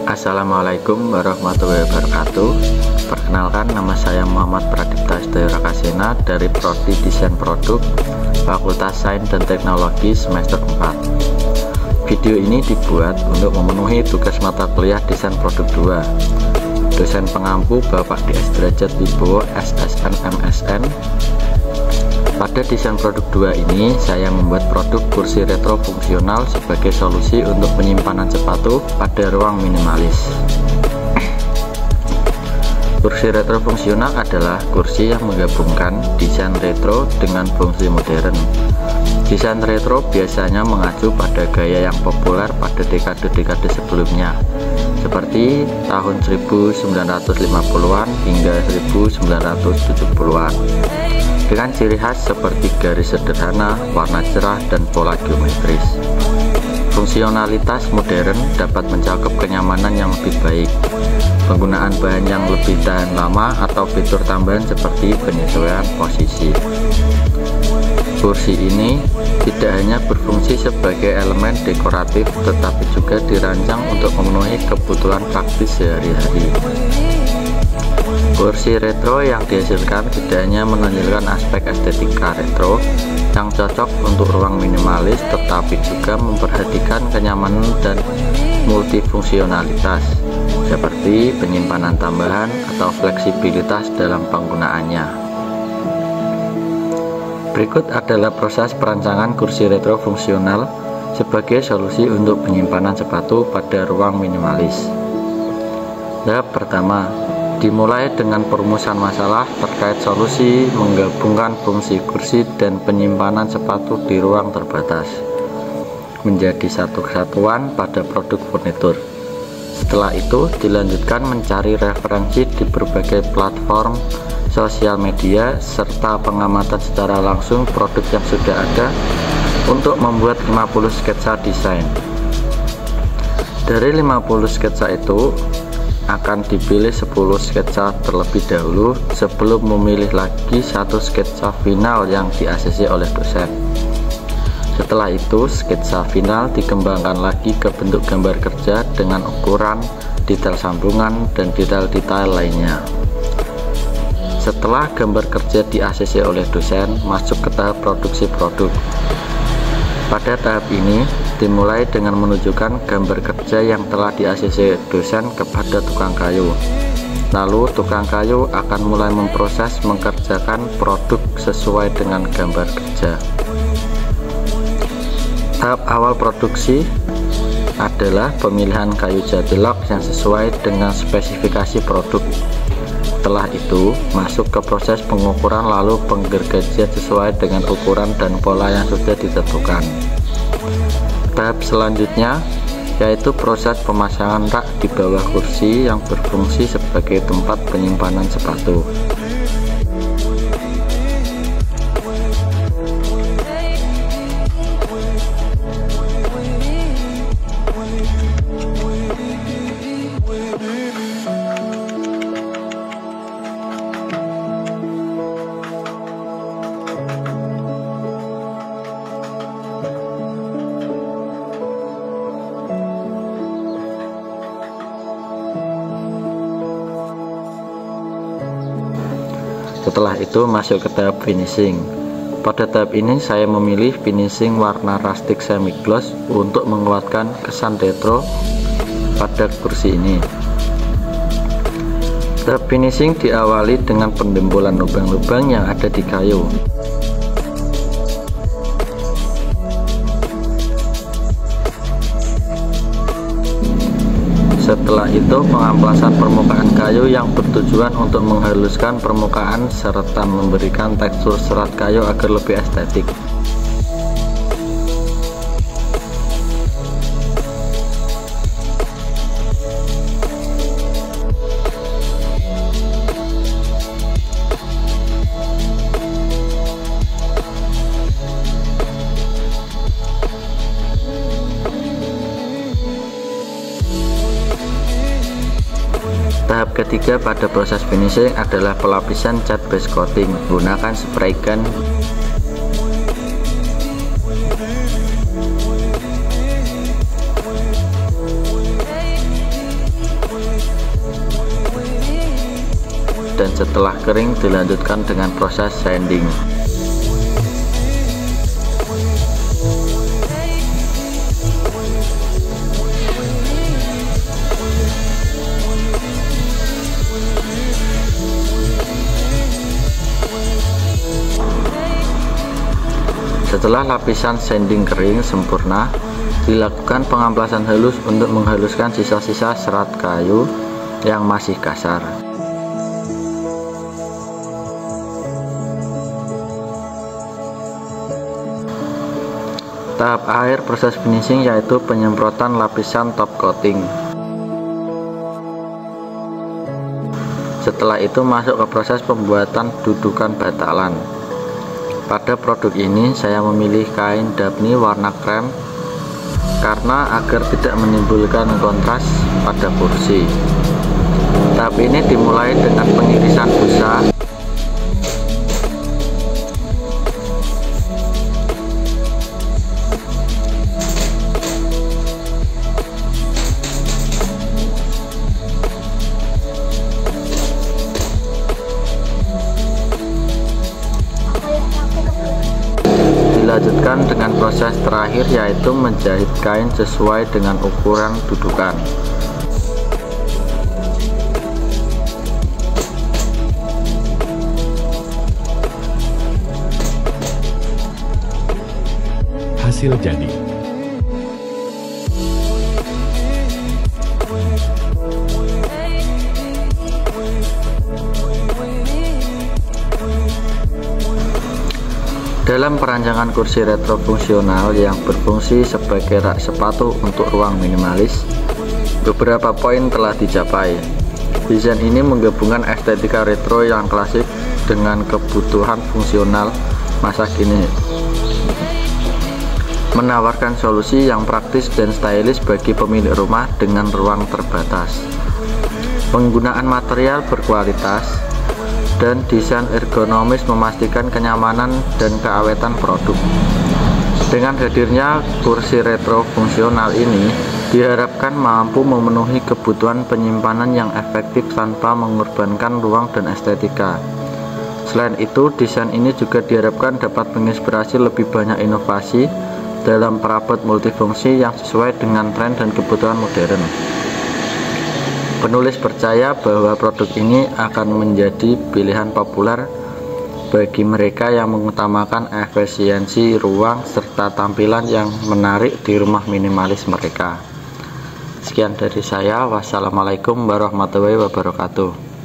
Assalamualaikum warahmatullahi wabarakatuh. Perkenalkan, nama saya Muhammad Pradipta Sedaya Rakasena dari Prodi Desain Produk Fakultas Sains dan Teknologi semester 4. Video ini dibuat untuk memenuhi tugas mata kuliah Desain Produk 2. Dosen pengampu Bapak DS Derajat Wibowo SSN MSN. Pada Desain Produk 2 ini, saya membuat produk kursi retro fungsional sebagai solusi untuk penyimpanan sepatu pada ruang minimalis. Kursi retro fungsional adalah kursi yang menggabungkan desain retro dengan fungsi modern. Desain retro biasanya mengacu pada gaya yang populer pada dekade-dekade sebelumnya, seperti tahun 1950-an hingga 1970-an. Dengan ciri khas seperti garis sederhana, warna cerah, dan pola geometris. Fungsionalitas modern dapat mencakup kenyamanan yang lebih baik, penggunaan bahan yang lebih tahan lama, atau fitur tambahan seperti penyesuaian posisi. Kursi ini tidak hanya berfungsi sebagai elemen dekoratif, tetapi juga dirancang untuk memenuhi kebutuhan praktis sehari-hari. Kursi retro yang dihasilkan tidak hanya menonjolkan aspek estetika retro yang cocok untuk ruang minimalis, tetapi juga memperhatikan kenyamanan dan multifungsionalitas, seperti penyimpanan tambahan atau fleksibilitas dalam penggunaannya. Berikut adalah proses perancangan kursi retro fungsional sebagai solusi untuk penyimpanan sepatu pada ruang minimalis. Tahap pertama, dimulai dengan perumusan masalah terkait solusi menggabungkan fungsi kursi dan penyimpanan sepatu di ruang terbatas menjadi satu kesatuan pada produk furnitur. Setelah itu dilanjutkan mencari referensi di berbagai platform sosial media serta pengamatan secara langsung produk yang sudah ada untuk membuat 50 sketsa desain. Dari 50 sketsa itu akan dipilih 10 sketsa terlebih dahulu sebelum memilih lagi satu sketsa final yang di-ACC oleh dosen. Setelah itu, sketsa final dikembangkan lagi ke bentuk gambar kerja dengan ukuran, detail sambungan, dan detail-detail lainnya. Setelah gambar kerja di-ACC oleh dosen, masuk ke tahap produksi produk. Pada tahap ini dimulai dengan menunjukkan gambar kerja yang telah di-ACC dosen kepada tukang kayu. Lalu tukang kayu akan mulai memproses mengerjakan produk sesuai dengan gambar kerja. Tahap awal produksi adalah pemilihan kayu jati log yang sesuai dengan spesifikasi produk. Setelah itu masuk ke proses pengukuran lalu penggergajian sesuai dengan ukuran dan pola yang sudah ditentukan. Tahap selanjutnya yaitu proses pemasangan rak di bawah kursi yang berfungsi sebagai tempat penyimpanan sepatu. Setelah itu masuk ke tahap finishing. Pada tahap ini saya memilih finishing warna rustic semi gloss untuk menguatkan kesan retro pada kursi ini. Tahap finishing diawali dengan pendembolan lubang-lubang yang ada di kayu. Setelah itu pengamplasan permukaan kayu yang bertujuan untuk menghaluskan permukaan serta memberikan tekstur serat kayu agar lebih estetik. Tahap ketiga pada proses finishing adalah pelapisan cat base coating menggunakan spray gun. dan setelah kering dilanjutkan dengan proses sanding. Setelah lapisan sanding kering sempurna, dilakukan pengamplasan halus untuk menghaluskan sisa-sisa serat kayu yang masih kasar. Tahap akhir proses finishing yaitu penyemprotan lapisan top coating. Setelah itu masuk ke proses pembuatan dudukan batalan. Pada produk ini saya memilih kain Daphne warna krem karena agar tidak menimbulkan kontras pada kursi. Tahap ini dimulai dengan pengirisan busa. Dilanjutkan dengan proses terakhir yaitu menjahit kain sesuai dengan ukuran dudukan. Hasil jadi. Dalam perancangan kursi retro fungsional yang berfungsi sebagai rak sepatu untuk ruang minimalis, beberapa poin telah dicapai. Desain ini menggabungkan estetika retro yang klasik dengan kebutuhan fungsional masa kini, menawarkan solusi yang praktis dan stylish bagi pemilik rumah dengan ruang terbatas. Penggunaan material berkualitas dan desain ergonomis memastikan kenyamanan dan keawetan produk. Dengan hadirnya kursi retro fungsional ini diharapkan mampu memenuhi kebutuhan penyimpanan yang efektif tanpa mengorbankan ruang dan estetika. Selain itu, desain ini juga diharapkan dapat menginspirasi lebih banyak inovasi dalam perabot multifungsi yang sesuai dengan tren dan kebutuhan modern. Penulis percaya bahwa produk ini akan menjadi pilihan populer bagi mereka yang mengutamakan efisiensi ruang serta tampilan yang menarik di rumah minimalis mereka. Sekian dari saya. Wassalamualaikum warahmatullahi wabarakatuh.